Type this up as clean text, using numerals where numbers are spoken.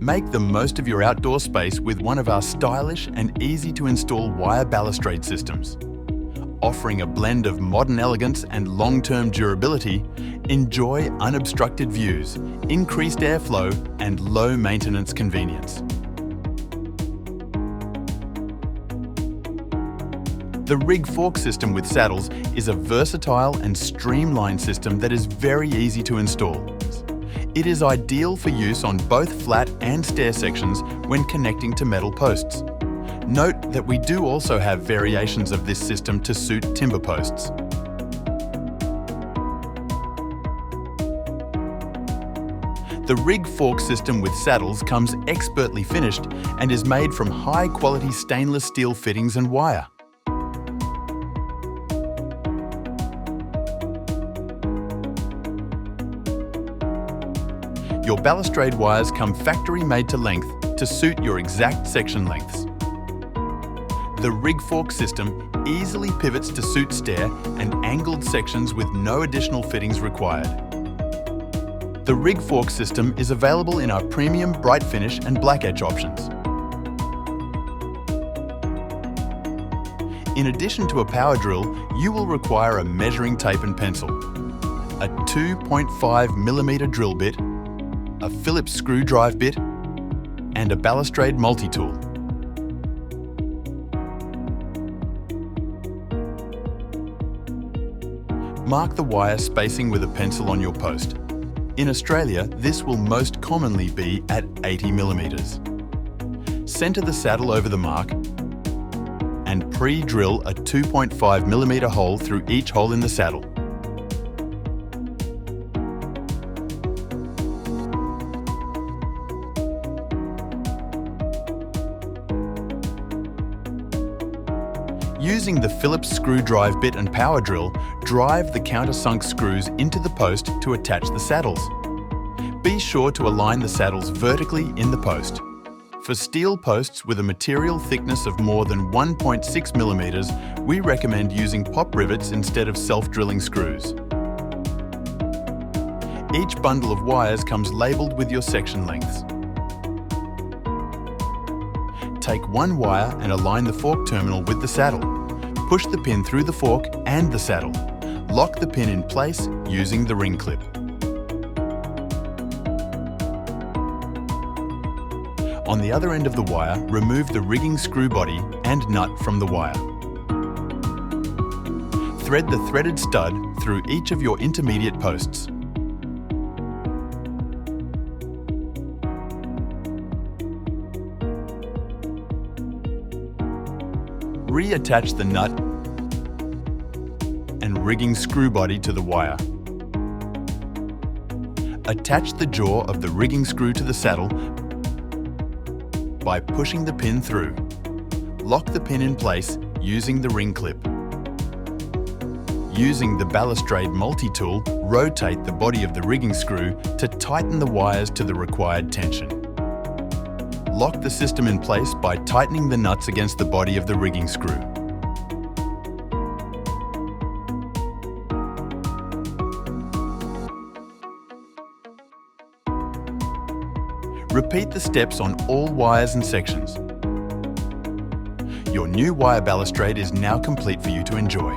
Make the most of your outdoor space with one of our stylish and easy-to-install wire balustrade systems. Offering a blend of modern elegance and long-term durability, enjoy unobstructed views, increased airflow, and low-maintenance convenience. The rig fork system with saddles is a versatile and streamlined system that is very easy to install. It is ideal for use on both flat and stair sections when connecting to metal posts. Note that we do also have variations of this system to suit timber posts. The rig fork system with saddles comes expertly finished and is made from high-quality stainless steel fittings and wire. Your balustrade wires come factory-made to length to suit your exact section lengths. The rig fork system easily pivots to suit stair and angled sections with no additional fittings required. The rig fork system is available in our premium bright finish and BlackEtch options. In addition to a power drill, you will require a measuring tape and pencil, a 2.5mm drill bit, a Phillips screw drive bit, and a Balustrade multi-tool. Mark the wire spacing with a pencil on your post. In Australia, this will most commonly be at 80mm. Centre the saddle over the mark and pre-drill a 2.5mm hole through each hole in the saddle. Using the Phillips screw drive bit and power drill, drive the countersunk screws into the post to attach the saddles. Be sure to align the saddles vertically in the post. For steel posts with a material thickness of more than 1.6mm, we recommend using pop rivets instead of self-drilling screws. Each bundle of wires comes labelled with your section lengths. Take one wire and align the fork terminal with the saddle. Push the pin through the fork and the saddle. Lock the pin in place using the ring clip. On the other end of the wire, remove the rigging screw body and nut from the wire. Thread the threaded stud through each of your intermediate posts. Reattach the nut and rigging screw body to the wire. Attach the jaw of the rigging screw to the saddle by pushing the pin through. Lock the pin in place using the ring clip. Using the Balustrade multi-tool, rotate the body of the rigging screw to tighten the wires to the required tension. Lock the system in place by tightening the nuts against the body of the rigging screw. Repeat the steps on all wires and sections. Your new wire balustrade is now complete for you to enjoy.